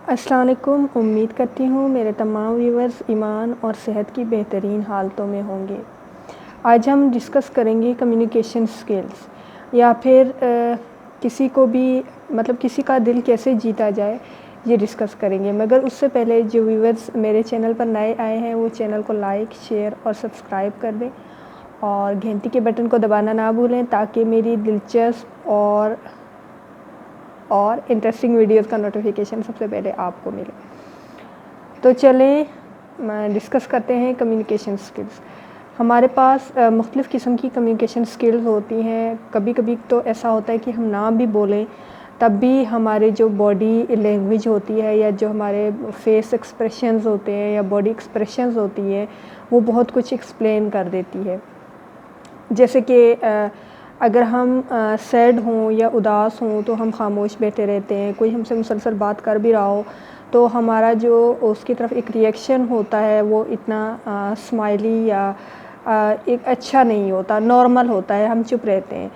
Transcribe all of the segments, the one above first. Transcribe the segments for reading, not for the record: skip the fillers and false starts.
السلام علیکم، امید کرتی ہوں میرے تمام ویورز ایمان اور صحت کی بہترین حالتوں میں ہوں گے۔ آج ہم ڈسکس کریں گے کمیونیکیشن سکلز، یا پھر کسی کو بھی کسی کا دل کیسے جیتا جائے، یہ ڈسکس کریں گے۔ مگر اس سے پہلے جو ویورز میرے چینل پر نئے آئے ہیں وہ چینل کو لائک، شیئر اور سبسکرائب کر دیں، اور گھنٹی کے بٹن کو دبانا نہ بھولیں تاکہ میری دلچسپ اور انٹرسٹنگ ویڈیوز کا نوٹیفیکیشن سب سے پہلے آپ کو ملے۔ تو چلیں ڈسکس کرتے ہیں کمیونیکیشن سکلز۔ ہمارے پاس مختلف قسم کی کمیونیکیشن سکلز ہوتی ہیں۔ کبھی کبھی تو ایسا ہوتا ہے کہ ہم نہ بھی بولیں تب بھی ہمارے جو باڈی لینگویج ہوتی ہے یا جو ہمارے فیس ایکسپریشنز ہوتے ہیں یا باڈی ایکسپریشنز ہوتی ہیں وہ بہت کچھ ایکسپلین کر دیتی ہے۔ جیسے کہ اگر ہم سیڈ ہوں یا اداس ہوں تو ہم خاموش بیٹھے رہتے ہیں، کوئی ہم سے مسلسل بات کر بھی رہا ہو تو ہمارا جو اس کی طرف ایک ریئیکشن ہوتا ہے وہ اتنا اسمائلی یا ایک اچھا نہیں ہوتا، نارمل ہوتا ہے، ہم چپ رہتے ہیں۔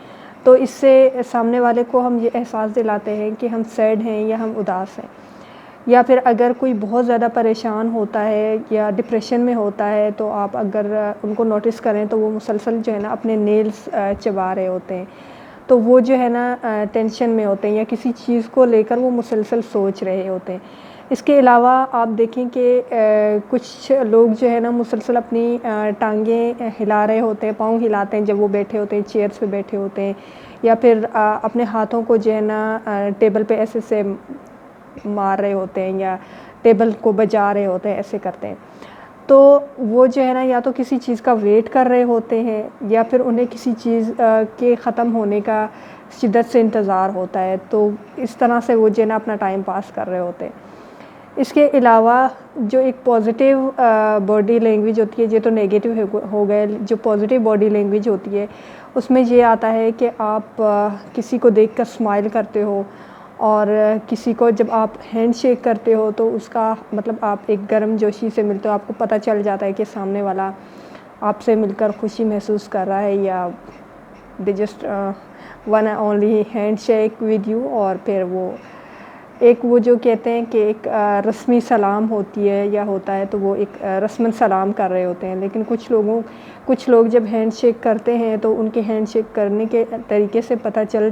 تو اس سے سامنے والے کو ہم یہ احساس دلاتے ہیں کہ ہم سیڈ ہیں یا ہم اداس ہیں۔ یا پھر اگر کوئی بہت زیادہ پریشان ہوتا ہے یا ڈپریشن میں ہوتا ہے تو آپ اگر ان کو نوٹس کریں تو وہ مسلسل جو ہے نا اپنے نیلز چبا رہے ہوتے ہیں، تو وہ جو ہے نا ٹینشن میں ہوتے ہیں یا کسی چیز کو لے کر وہ مسلسل سوچ رہے ہوتے ہیں۔ اس کے علاوہ آپ دیکھیں کہ کچھ لوگ جو ہے نا مسلسل اپنی ٹانگیں ہلا رہے ہوتے ہیں، پاؤں ہلاتے ہیں جب وہ بیٹھے ہوتے ہیں، چیئرز پہ بیٹھے ہوتے ہیں، یا پھر اپنے ہاتھوں کو جو ہے نا ٹیبل پہ ایسے سے مار رہے ہوتے ہیں یا ٹیبل کو بجا رہے ہوتے ہیں، ایسے کرتے ہیں۔ تو وہ جو ہے نا یا تو کسی چیز کا ویٹ کر رہے ہوتے ہیں یا پھر انہیں کسی چیز کے ختم ہونے کا شدت سے انتظار ہوتا ہے، تو اس طرح سے وہ جو ہے نا اپنا ٹائم پاس کر رہے ہوتے ہیں۔ اس کے علاوہ جو ایک پازیٹیو باڈی لینگویج ہوتی ہے، یہ تو نیگیٹو ہو گئے، جو پازیٹیو باڈی لینگویج ہوتی ہے اس میں یہ آتا ہے کہ آپ کسی کو دیکھ کر اسمائل کرتے ہو، اور کسی کو جب آپ ہینڈ شیک کرتے ہو تو اس کا آپ ایک گرم جوشی سے ملتے ہو، آپ کو پتہ چل جاتا ہے کہ سامنے والا آپ سے مل کر خوشی محسوس کر رہا ہے، یا they just one only hand shake with you. اور پھر وہ جو کہتے ہیں کہ ایک رسمی سلام ہوتی ہے یا ہوتا ہے تو وہ ایک رسماً سلام کر رہے ہوتے ہیں، لیکن کچھ لوگ جب ہینڈ شیک کرتے ہیں تو ان کے ہینڈ شیک کرنے کے طریقے سے پتہ چل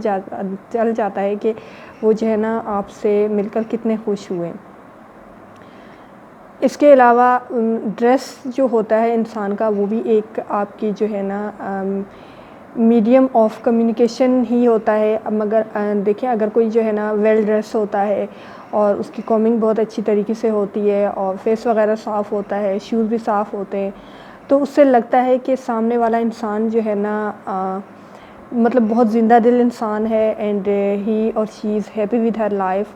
جاتا ہے کہ وہ جو ہے نا آپ سے مل کر کتنے خوش ہوئے۔ اس کے علاوہ ڈریس جو ہوتا ہے انسان کا وہ بھی ایک آپ کی جو ہے نا میڈیم آف کمیونیکیشن ہی ہوتا ہے۔ مگر دیکھیں اگر کوئی جو ہے نا ویل ڈریس ہوتا ہے اور اس کی کومنگ بہت اچھی طریقے سے ہوتی ہے اور فیس وغیرہ صاف ہوتا ہے، شوز بھی صاف ہوتے ہیں، تو اس سے لگتا ہے کہ سامنے والا انسان جو ہے نا بہت زندہ دل انسان ہے، اینڈ ہی اور she is happy with her life.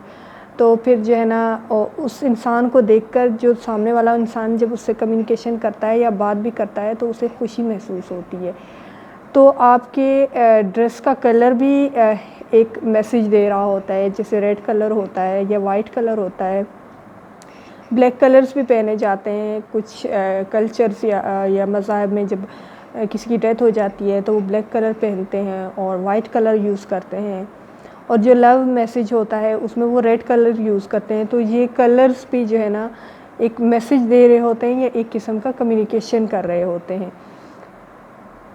تو پھر جو ہے نا اس انسان کو دیکھ کر جو سامنے والا انسان جب اس سے کمیونیکیشن کرتا ہے یا بات بھی کرتا ہے تو اسے خوشی محسوس ہوتی ہے۔ تو آپ کے ڈریس کا کلر بھی ایک میسیج دے رہا ہوتا ہے، جیسے ریڈ کلر ہوتا ہے یا وائٹ کلر ہوتا ہے۔ بلیک کلرز بھی پہنے جاتے ہیں کچھ کلچرز یا مذاہب میں، جب کسی کی ڈیتھ ہو جاتی ہے تو وہ بلیک کلر پہنتے ہیں اور وائٹ کلر یوز کرتے ہیں، اور جو لو میسیج ہوتا ہے اس میں وہ ریڈ کلر یوز کرتے ہیں۔ تو یہ کلرز بھی جو ہے نا ایک میسیج دے رہے ہوتے ہیں یا ایک قسم کا کمیونیکیشن کر رہے ہوتے ہیں۔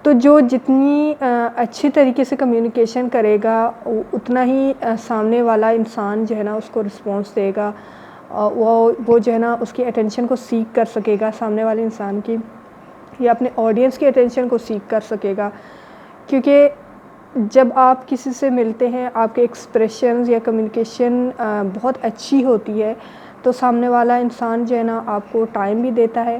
تو جو جتنی اچھی طریقے سے کمیونیکیشن کرے گا اتنا ہی سامنے والا انسان جو ہے نا اس کو رسپانس دے گا، وہ جو ہے نا اس کی اٹینشن کو سیک کر سکے گا، سامنے والے انسان کی یا اپنے آڈینس کی اٹینشن کو سیک کر سکے گا۔ کیونکہ جب آپ کسی سے ملتے ہیں، آپ کے ایکسپریشنز یا کمیونیکیشن بہت اچھی ہوتی ہے تو سامنے والا انسان جو ہے نا آپ کو ٹائم بھی دیتا ہے،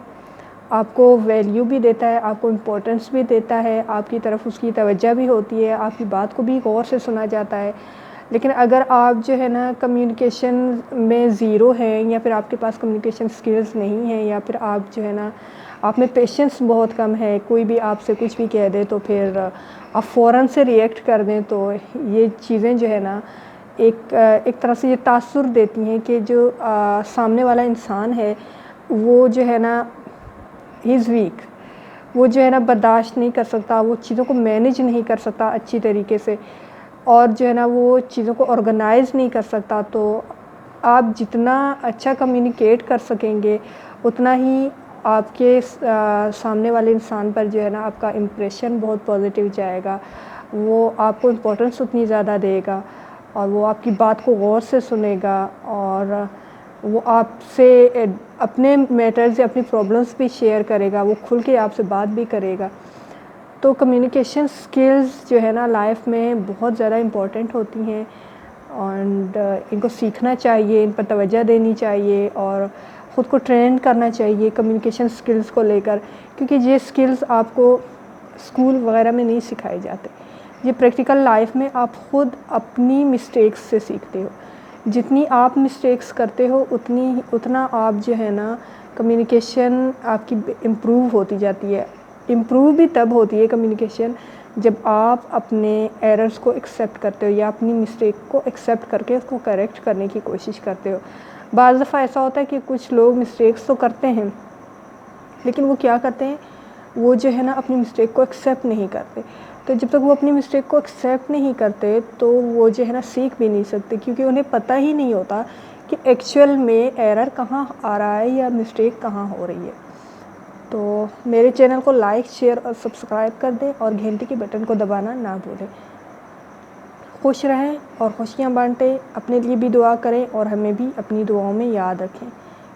آپ کو ویلیو بھی دیتا ہے، آپ کو امپورٹنس بھی دیتا ہے، آپ کی طرف اس کی توجہ بھی ہوتی ہے، آپ کی بات کو بھی غور سے سنا جاتا ہے۔ لیکن اگر آپ جو ہے نا کمیونیکیشن میں زیرو ہیں، یا پھر آپ کے پاس کمیونیکیشن سکلز نہیں ہیں، یا پھر آپ جو ہے نا آپ میں پیشنس بہت کم ہے، کوئی بھی آپ سے کچھ بھی کہہ دے تو پھر آپ فوراً سے ریئیکٹ کر دیں، تو یہ چیزیں جو ہے نا ایک طرح سے یہ تاثر دیتی ہیں کہ جو سامنے والا انسان ہے وہ جو ہے نا ہی از ویک، وہ جو ہے نا برداشت نہیں کر سکتا، وہ چیزوں کو مینیج نہیں کر سکتا اچھی طریقے سے، اور جو ہے نا وہ چیزوں کو آرگنائز نہیں کر سکتا۔ تو آپ جتنا اچھا کمیونیکیٹ کر سکیں گے اتنا ہی آپ کے سامنے والے انسان پر جو ہے نا آپ کا امپریشن بہت پازیٹیو جائے گا، وہ آپ کو امپورٹنس اتنی زیادہ دے گا اور وہ آپ کی بات کو غور سے سنے گا اور وہ آپ سے اپنے میٹرز یا اپنی پرابلمس بھی شیئر کرے گا، وہ کھل کے آپ سے بات بھی کرے گا۔ تو کمیونیکیشن سکلز جو ہے نا لائف میں بہت زیادہ امپورٹنٹ ہوتی ہیں اینڈ ان کو سیکھنا چاہیے، ان پر توجہ دینی چاہیے اور خود کو ٹرین کرنا چاہیے کمیونیکیشن سکلز کو لے کر، کیونکہ یہ سکلز آپ کو اسکول وغیرہ میں نہیں سکھائے جاتے، یہ پریکٹیکل لائف میں آپ خود اپنی مسٹیکس سے سیکھتے ہو۔ جتنی آپ مسٹیکس کرتے ہو اتنا آپ جو ہے نا کمیونیکیشن آپ کی امپروو ہوتی جاتی ہے۔ امپروو بھی تب ہوتی ہے کمیونیکیشن جب آپ اپنے ایررز کو ایکسیپٹ کرتے ہو یا اپنی مسٹیک کو ایکسیپٹ کر کے اس کو کریکٹ کرنے کی کوشش کرتے ہو۔ بعض دفعہ ایسا ہوتا ہے کہ کچھ لوگ مسٹیکس تو کرتے ہیں لیکن وہ کیا کرتے ہیں، وہ جو ہے نا اپنی مسٹیک کو ایکسیپٹ نہیں کرتے۔ تو جب تک وہ اپنی مسٹیک کو ایکسیپٹ نہیں کرتے تو وہ جو ہے نا سیکھ بھی نہیں سکتے، کیونکہ انہیں پتہ ہی نہیں ہوتا کہ ایکچوئل میں ایرر کہاں آ رہا ہے یا مسٹیک کہاں ہو رہی ہے۔ تو میرے چینل کو لائک، شیئر اور سبسکرائب کر دیں اور گھنٹی کے بٹن کو دبانا نہ بھولیں۔ خوش رہیں اور خوشیاں بانٹیں، اپنے لیے بھی دعا کریں اور ہمیں بھی اپنی دعاؤں میں یاد رکھیں،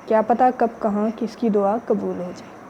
کیا پتہ کب کہاں کس کی دعا قبول ہو جائے۔